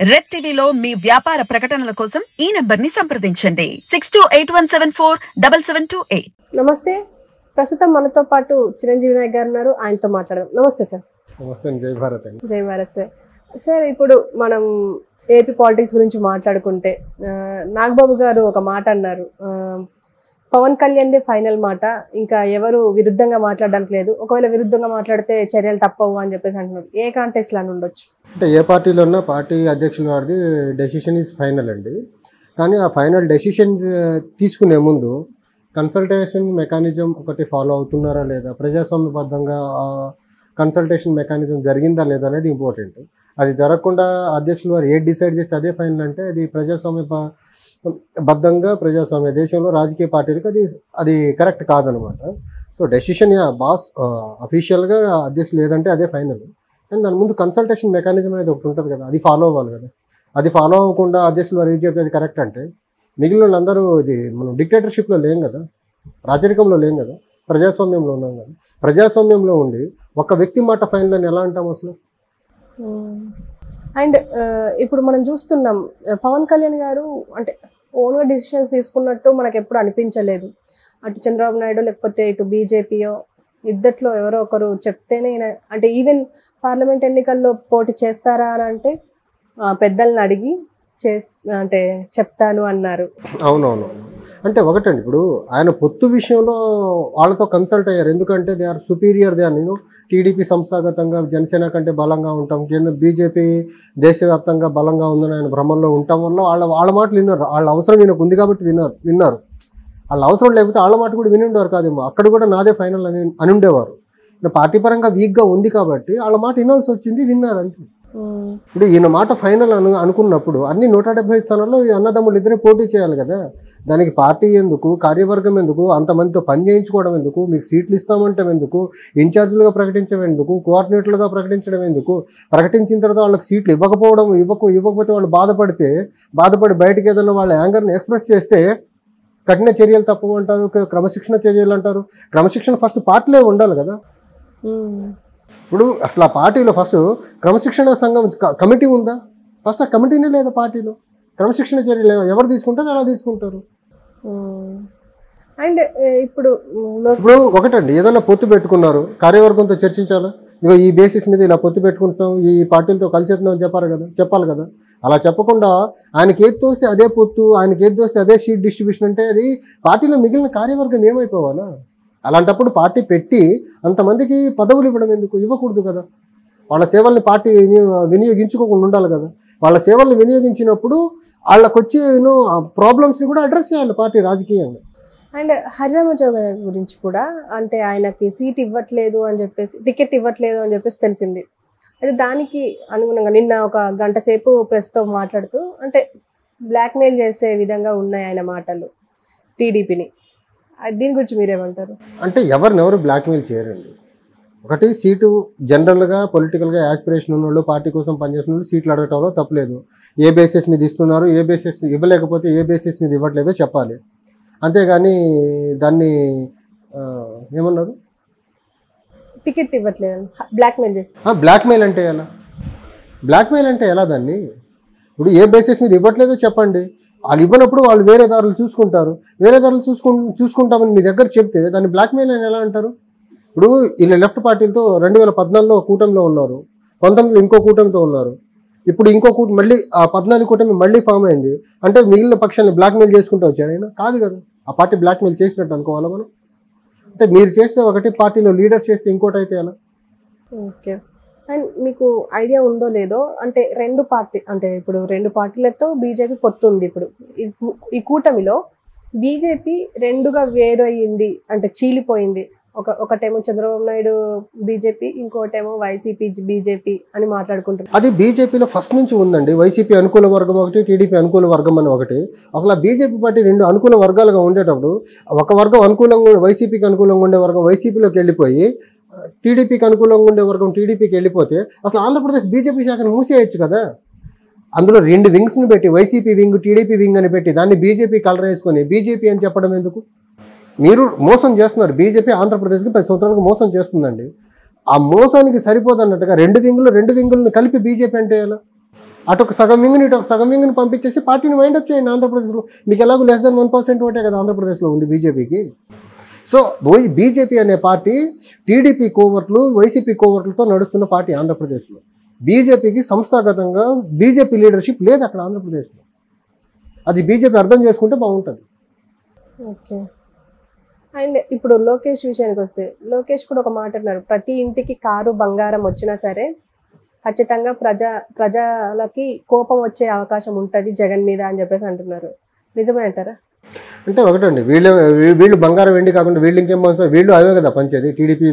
Red టీవీలో మీ వ్యాపార ప్రకటనల కోసం ఈ నంబర్ ని సంప్రదించండి 6281747728. నమస్తే. ప్రస్తుతం మనతో పాటు చిరంజీవి నాయక్ గారు ఉన్నారు. ఆయనతో మాట్లాడదాం. నమస్తే సార్. నమస్తే. జై భారత్ అండి. జై భారత్ సార్. సార్, ఇప్పుడు మనం ఏపీ పాలిటిక్స్ గురించి మాట్లాడుకుంటే నాగబాబు గారు ఒక మాట అన్నారు, పవన్ కళ్యాణ్దే ఫైనల్ మాట, ఇంకా ఎవరు విరుద్ధంగా మాట్లాడడానికి లేదు, ఒకవేళ విరుద్ధంగా మాట్లాడితే చర్యలు తప్పవు అని చెప్పేసి అంటున్నారు. ఏ కాంటెక్స్ట్ లా ఉండొచ్చు అంటే ఏ పార్టీలో ఉన్నా పార్టీ అధ్యక్షుల వారిది డెసిషన్ ఈజ్ ఫైనల్ అండి. కానీ ఆ ఫైనల్ డెసిషన్ తీసుకునే ముందు కన్సల్టేషన్ మెకానిజం ఒకటి ఫాలో అవుతున్నారా లేదా, ప్రజాస్వామ్యబద్ధంగా కన్సల్టేషన్ మెకానిజం జరిగిందా లేదా అనేది ఇంపార్టెంట్. అది జరగకుండా అధ్యక్షులు వారు ఏది డిసైడ్ చేస్తే అదే ఫైనల్ అంటే అది ప్రజాస్వామ్యబద్ధంగా ప్రజాస్వామ్య దేశంలో రాజకీయ పార్టీలకు అది కరెక్ట్ కాదనమాట. సో డెసిషన్ బాస్ అఫీషియల్గా అధ్యక్షులు ఏదంటే అదే ఫైనల్. అండ్ దాని ముందు కన్సల్టేషన్ మెకానిజం అనేది ఒకటి ఉంటుంది కదా, అది ఫాలో అవ్వాలి కదా. అది ఫాలో అవ్వకుండా అధ్యక్షులు వారు ఏం చెప్పేది కరెక్ట్ అంటే మిగిలిన వాళ్ళందరూ ఇది మనం డిక్టేటర్షిప్లో లేం కదా, రాజరికంలో లేం కదా, ప్రజాస్వామ్యంలో ఉన్నాం కదా. ప్రజాస్వామ్యంలో ఉండి ఒక వ్యక్తి మాట ఫైనల్ అని ఎలా అంటాం అసలు? అండ్ ఇప్పుడు మనం చూస్తున్నాం పవన్ కళ్యాణ్ గారు అంటే ఓన్గా డిసిషన్స్ తీసుకున్నట్టు మనకు ఎప్పుడు అనిపించలేదు. అటు చంద్రబాబు నాయుడు లేకపోతే ఇటు బీజేపీయో ఇద్దట్లో ఎవరో ఒకరు చెప్తేనే అంటే ఈవెన్ పార్లమెంట్ ఎన్నికల్లో పోటీ చేస్తారా అని అంటే పెద్దల్ని అడిగి అంటే చెప్తాను అన్నారు. అవునవును. అంటే ఒకటండి, ఇప్పుడు ఆయన పొత్తు విషయంలో వాళ్ళతో కన్సల్ట్ అయ్యారు. ఎందుకంటే దే ఆర్ సుపీరియర్ దే. నేను టీడీపీ సంస్థాగతంగా జనసేన కంటే బలంగా ఉంటాం, కేంద్ర బీజేపీ దేశవ్యాప్తంగా బలంగా ఉందని ఆయన భ్రమంలో ఉండటం వల్ల వాళ్ళ మాటలు విన్నారు. వాళ్ళ అవసరం ఈయనకు ఉంది కాబట్టి విన్నారు. వాళ్ళ అవసరం లేకపోతే వాళ్ళ మాట కూడా విని ఉండేవారు కాదేమో. అక్కడ కూడా నాదే ఫైనల్ అని ఉండేవారు. పార్టీ పరంగా వీక్గా ఉంది కాబట్టి వాళ్ళ మాట వినాల్సి వచ్చింది, విన్నారు అంతే. ఇప్పుడు ఈయన మాట ఫైనల్ అనుకున్నప్పుడు అన్ని 170 స్థానాల్లో ఈ అన్నదమ్ములు ఇద్దరే పోటీ చేయాలి కదా. దానికి పార్టీ ఎందుకు, కార్యవర్గం ఎందుకు, అంతమందితో పని చేయించుకోవడం ఎందుకు, మీకు సీట్లు ఇస్తామంటే ఎందుకు, ఇన్ఛార్జీలుగా ప్రకటించడం ఎందుకు, కోఆర్డినేటర్లుగా ప్రకటించడం ఎందుకు, ప్రకటించిన తర్వాత వాళ్ళకి సీట్లు ఇవ్వకపోతే వాళ్ళు బాధపడి బయటకు ఏదైనా వాళ్ళ యాంగర్ని ఎక్స్ప్రెస్ చేస్తే కఠిన చర్యలు తప్పమంటారు, క్రమశిక్షణ చర్యలు అంటారు. క్రమశిక్షణ ఫస్ట్ పార్టీలో ఉండాలి కదా. ఇప్పుడు అసలు ఆ పార్టీలో ఫస్ట్ క్రమశిక్షణ సంఘం కమిటీ ఉందా? ఫస్ట్ ఆ కమిటీనే లేదా పార్టీలో. క్రమశిక్షణ చర్యలు ఎవరు తీసుకుంటారు, ఎలా తీసుకుంటారు? అండ్ ఇప్పుడు ఒకటండి, ఏదైనా పొత్తు పెట్టుకున్నారు, కార్యవర్గంతో చర్చించాలా, ఇగో ఈ బేసిస్ మీద ఇలా పొత్తు పెట్టుకుంటున్నాం, ఈ పార్టీలతో కలిసేస్తున్నాం అని చెప్పాలి కదా. అలా చెప్పకుండా ఆయనకి ఏది తోస్తే అదే పొత్తు, ఆయనకి ఏది తోస్తే అదే సీట్ డిస్ట్రిబ్యూషన్ అంటే అది పార్టీలో మిగిలిన కార్యవర్గం ఏమైపోవాలా? అలాంటప్పుడు పార్టీ పెట్టి అంతమందికి పదవులు ఇవ్వడం ఎందుకు? ఇవ్వకూడదు కదా. వాళ్ళ సేవల్ని పార్టీ వినియోగించుకోకుండా ఉండాలి కదా. వాళ్ళ సేవల్ని వినియోగించినప్పుడు వాళ్ళకి వచ్చే ప్రాబ్లమ్స్ని కూడా అడ్రస్ చేయాలి పార్టీ రాజకీయంగా. అండ్ హరిరామరాజు గురించి కూడా అంటే ఆయనకి టికెట్ ఇవ్వట్లేదు అని చెప్పేసి తెలిసింది. అయితే దానికి అనుగుణంగా నిన్న ఒక గంట సేపు ప్రెస్తో మాట్లాడుతూ అంటే బ్లాక్మెయిల్ చేసే విధంగా ఉన్నాయి ఆయన మాటలు టీడీపీని. దీని గురించి మీరేమంటారు? అంటే ఎవరు బ్లాక్మెయిల్ చేయరండి. ఒకటి, సీటు జనరల్గా పొలిటికల్గా యాస్పిరేషన్ ఉన్న వాళ్ళు, పార్టీ కోసం పనిచేసిన వాళ్ళు సీట్లు అడగటంలో తప్పలేదు. ఏ బేసిస్ మీద ఇస్తున్నారు, ఏ బేసిస్ ఇవ్వలేకపోతే ఏ బేసిస్ మీద ఇవ్వట్లేదో చెప్పాలి. అంతేగాని దాన్ని ఏమన్నారు, టికెట్ ఇవ్వట్లేదు బ్లాక్మెయిల్ చేస్తారు. బ్లాక్మెయిల్ అంటే ఎలా దాన్ని? ఇప్పుడు ఏ బేసిస్ మీద ఇవ్వట్లేదో చెప్పండి. వాళ్ళు ఇవ్వనప్పుడు వాళ్ళు వేరే దారులు చూసుకుంటామని మీ దగ్గర చెప్తే దాన్ని బ్లాక్మెయిల్ అని ఎలా అంటారు? ఇప్పుడు వీళ్ళు లెఫ్ట్ పార్టీలతో 2014లో కూటమిలో ఉన్నారు, 19లో ఇంకో కూటమితో ఉన్నారు, ఇప్పుడు ఇంకో మళ్ళీ ఆ 14 కూటమి మళ్ళీ ఫామ్ అయింది అంటే మిగిలిన పక్షాన్ని బ్లాక్మెయిల్ చేసుకుంటూ వచ్చారైనా కాదు కదా. ఆ పార్టీ బ్లాక్మెయిల్ చేసినట్టు అనుకోవాలా మనం? అంటే మీరు చేస్తే ఒకటి, పార్టీలో లీడర్ చేస్తే ఇంకోటి అయితే ఎలా? ఓకే. అండ్ మీకు ఐడియా ఉందో లేదో అంటే ఇప్పుడు రెండు పార్టీలతో బీజేపీ పొత్తుంది. ఇప్పుడు ఈ కూటమిలో బీజేపీ రెండుగా వేరు అయ్యింది, అంటే చీలిపోయింది. ఒకటేమో చంద్రబాబు నాయుడు బీజేపీ, ఇంకోటేమో వైసీపీ బీజేపీ అని మాట్లాడుకుంటారు. అది బీజేపీలో ఫస్ట్ నుంచి ఉందండి. వైసీపీ అనుకూల వర్గం ఒకటి, టీడీపీ అనుకూల వర్గం అని ఒకటి. అసలు ఆ బీజేపీ పార్టీ రెండు అనుకూల వర్గాలుగా ఉండేటప్పుడు ఒక వర్గం అనుకూలంగా వైసీపీకి అనుకూలంగా ఉండే వర్గం వైసీపీలోకి వెళ్ళిపోయి, టీడీపీకి అనుకూలంగా ఉండే వర్గం టీడీపీకి వెళ్ళిపోతే అసలు ఆంధ్రప్రదేశ్ బీజేపీ శాఖను మూసేయచ్చు కదా. అందులో 2 వింగ్స్ని పెట్టి వైసీపీ వింగ్, టీడీపీ వింగ్ అని పెట్టి దాన్ని బీజేపీ కలర్ వేసుకొని బీజేపీ అని చెప్పడం ఎందుకు? మీరు మోసం చేస్తున్నారు. బీజేపీ ఆంధ్రప్రదేశ్కి 10 సంవత్సరాలకు మోసం చేస్తుందండి. ఆ మోసానికి సరిపోదన్నట్టుగా 2 వింగులను కలిపి బీజేపీ అంటే ఎలా? అటు ఒక సగం వింగ్ని ఇటు ఒక సగం వింగ్ని పంపించేసి పార్టీని వైండప్ చేయండి ఆంధ్రప్రదేశ్లో. మీకు ఎలాగో లెస్ దెన్ 1% ఓటే కదా ఆంధ్రప్రదేశ్లో ఉంది బీజేపీకి. సో బీజేపీ అనే పార్టీ టీడీపీ కోవర్ట్లు వైసీపీ కోవర్ట్లతో నడుస్తున్న పార్టీ ఆంధ్రప్రదేశ్లో. బీజేపీకి సంస్థాగతంగా బీజేపీ లీడర్షిప్ లేదు అక్కడ ఆంధ్రప్రదేశ్లో. అది బీజేపీ అర్థం చేసుకుంటే బాగుంటుంది. ఓకే. అండ్ ఇప్పుడు లోకేష్ విషయానికి వస్తే, లోకేష్ కూడా ఒక మాట అన్నారు, ప్రతి ఇంటికి కారు బంగారం వచ్చినా సరే ఖచ్చితంగా ప్రజలకి కోపం వచ్చే అవకాశం ఉంటుంది జగన్ మీద అని చెప్పేసి అంటున్నారు. నిజమే అంటారా? అంటే ఒకటండి, వీళ్ళు బంగారం వెండి కాకుండా వీళ్ళు ఇంకేం పంచుతారు? వీళ్ళు అవే కదా పంచేది. టీడీపీ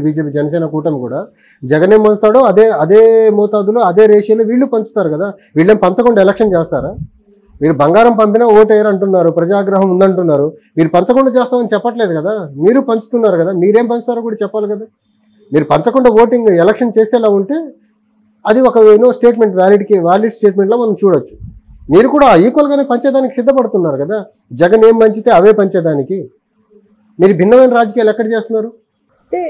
బీజేపీ జనసేన కూటమి కూడా జగన్ ఏం పంచుతాడో అదే మోతాదులో అదే రేషియోలో వీళ్ళు పంచుతారు కదా. వీళ్ళేం పంచకుండా ఎలక్షన్ చేస్తారా? వీళ్ళు బంగారం పంపినా ఓటేయరు అంటున్నారు, ప్రజాగ్రహం ఉందంటున్నారు. మీరు పంచకుండా చేస్తామని చెప్పట్లేదు కదా, మీరు పంచుతున్నారు కదా. మీరేం పంచుతారో కూడా చెప్పాలి కదా. మీరు పంచకుండా ఓటింగ్ ఎలక్షన్ చేసేలా ఉంటే అది ఒక స్టేట్మెంట్, వ్యాలిడ్ స్టేట్మెంట్లో మనం చూడొచ్చు. మీరు కూడా ఈక్వల్గానే పంచేదానికి సిద్ధపడుతున్నారు కదా. జగన్ ఏం పంచితే అవే పంచేదానికి మీరు భిన్నమైన రాజకీయాలు ఎక్కడ చేస్తున్నారు? అయితే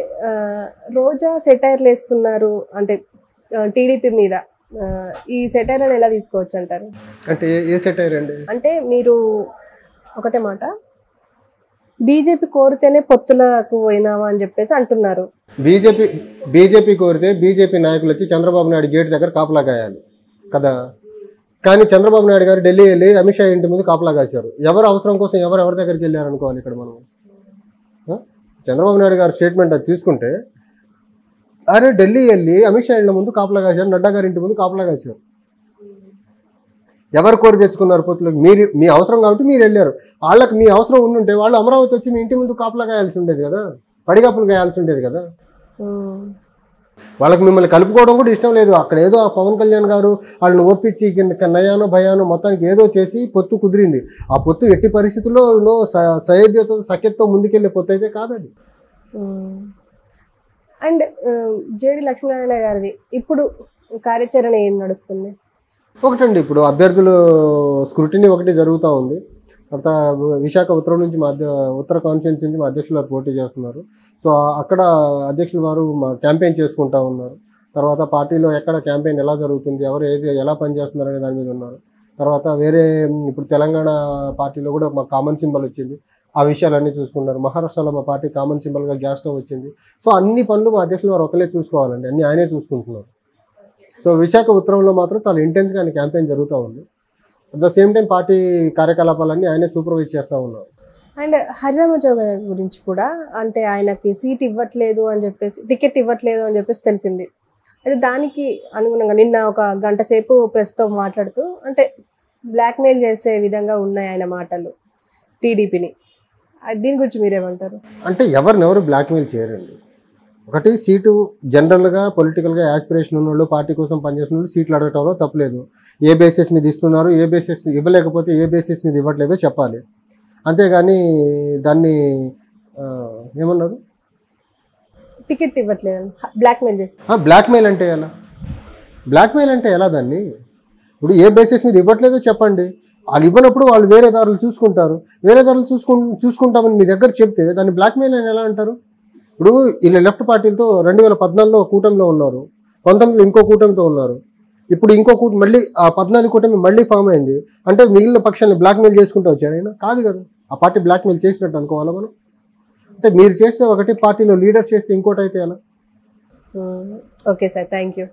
రోజా సెటైర్లు వేస్తున్నారు అంటే టీడీపీ మీద, ఈ సెటైర్లను ఎలా తీసుకోవచ్చు అంటారు? అంటే ఏ సెటైర్ అండి? అంటే మీరు ఒకటే మాట, బీజేపీ కోరితేనే పొత్తులకు పోయినామా అని చెప్పేసి అంటున్నారు. బీజేపీ కోరితే బీజేపీ నాయకులు వచ్చి చంద్రబాబు నాయుడు గేట్ దగ్గర కాపలా కాయాలి కదా. కానీ చంద్రబాబు నాయుడు గారు ఢిల్లీ వెళ్ళి అమిత్ షా ఇంటి ముందు కాపలా కాశారు. ఎవరు అవసరం కోసం ఎవరి దగ్గరికి వెళ్ళారు అనుకోవాలి ఇక్కడ మనం. చంద్రబాబు నాయుడు గారు స్టేట్మెంట్ అది తీసుకుంటే, అరే ఢిల్లీ వెళ్ళి అమిత్ షా ఇంటి ముందు కాపలా కాశారు, నడ్డా గారి ఇంటి ముందు కాపలా కాశారు. ఎవరు కోరి తెచ్చుకున్నారు పొత్తులు? మీ అవసరం కాబట్టి మీరు వెళ్ళారు. వాళ్ళకి మీ అవసరం ఉండుంటే వాళ్ళు అమరావతి వచ్చి మీ ఇంటి ముందు కాపలా కాయాల్సి ఉండేది కదా, పడిగాపులు కాయాల్సి ఉండేది కదా. వాళ్ళకి మిమ్మల్ని కలుపుకోవడం కూడా ఇష్టం లేదు. అక్కడ ఏదో ఆ పవన్ కళ్యాణ్ గారు వాళ్ళని ఒప్పించి నయానో భయానో మొత్తానికి ఏదో చేసి పొత్తు కుదిరింది. ఆ పొత్తు ఎట్టి పరిస్థితుల్లో సఖ్యతతో ముందుకెళ్ళే పొత్తు అయితే కాదు అది. అండ్ జేడి లక్ష్మీనారాయణ గారిది ఇప్పుడు కార్యాచరణ ఏం నడుస్తుంది? ఒకటండి, ఇప్పుడు అభ్యర్థులు స్క్రూటినీ ఒకటి జరుగుతూ ఉంది. తర్వాత విశాఖ ఉత్తరం నుంచి ఉత్తర కాన్స్టిట్యున్సీ నుంచి మా అధ్యక్షులు వారు పోటీ చేస్తున్నారు. సో అక్కడ అధ్యక్షులు వారు క్యాంపెయిన్ చేసుకుంటూ ఉన్నారు. తర్వాత పార్టీలో ఎక్కడ క్యాంపెయిన్ ఎలా జరుగుతుంది, ఎవరు ఎలా పనిచేస్తున్నారు అనే దాని మీద ఉన్నారు. తర్వాత ఇప్పుడు తెలంగాణ పార్టీలో కూడా మా కామన్ సింబల్ వచ్చింది, ఆ విషయాలన్నీ చూసుకున్నారు. మహారాష్ట్రలో మా పార్టీ కామన్ సింబల్గా గ్యాస్ స్టవ్ వచ్చింది. సో అన్ని పనులు మా అధ్యక్షులు వారు ఒకలే చూసుకోవాలండి, అన్ని ఆయనే చూసుకుంటున్నారు. సో విశాఖ ఉత్తరంలో మాత్రం చాలా ఇంటెన్స్గా ఆయన క్యాంపెయిన్ జరుగుతూ ఉంది. At the same time party కార్యకలాపాలన్నీ ఆయనే సూపర్వైజ్ చేస్తూ ఉన్నారు. అండ్ హరిరామజోగ గురించి కూడా, అంటే ఆయనకి సీట్ ఇవ్వట్లేదు అని చెప్పేసి, టికెట్ ఇవ్వట్లేదు అని చెప్పేసి తెలిసింది. అయితే దానికి అనుగుణంగా నిన్న ఒక గంట సేపు ప్రెస్తో మాట్లాడుతూ, అంటే బ్లాక్మెయిల్ చేసే విధంగా ఉన్నాయి ఆయన మాటలు టీడీపీని. దీని గురించి మీరేమంటారు? అంటే ఎవరు బ్లాక్మెయిల్ చేయరండి. ఒకటి, సీటు జనరల్గా పొలిటికల్గా యాస్పిరేషన్ ఉన్న వాళ్ళు, పార్టీ కోసం పనిచేసిన వాళ్ళు సీట్లు అడగటంలో తప్పలేదు. ఏ బేసిస్ మీద ఇస్తున్నారు, ఏ బేసిస్ ఇవ్వలేకపోతే ఏ బేసిస్ మీద ఇవ్వట్లేదో చెప్పాలి. అంతేగాని దాన్ని ఏమన్నారు, టికెట్ ఇవ్వట్లేదు బ్లాక్మెయిల్ చేస్తారు. బ్లాక్మెయిల్ అంటే ఎలా దాన్ని? ఇప్పుడు ఏ బేసిస్ మీద ఇవ్వట్లేదో చెప్పండి. వాళ్ళు ఇవ్వనప్పుడు వాళ్ళు వేరే దారులు చూసుకుంటారు. వేరే దారులు చూసుకుంటామని మీ దగ్గర చెప్తే దాన్ని బ్లాక్మెయిల్ అని ఎలా అంటారు? ఇప్పుడు వీళ్ళు లెఫ్ట్ పార్టీలతో 2014లో కూటమిలో ఉన్నారు, 19లో ఇంకో కూటమితో ఉన్నారు. ఇప్పుడు ఇంకో మళ్ళీ ఆ 14 కూటమి మళ్ళీ ఫామ్ అయింది అంటే మిగిలిన పక్షాన్ని బ్లాక్మెయిల్ చేసుకుంటూ వచ్చారు. అయినా కాదు కదా, ఆ పార్టీ బ్లాక్మెయిల్ చేసినట్టు అనుకోవాలా మనం? అంటే మీరు చేస్తే ఒకటి, పార్టీలో లీడర్ చేస్తే ఇంకోటి అయితే ఎలా? Okay sir, thank you.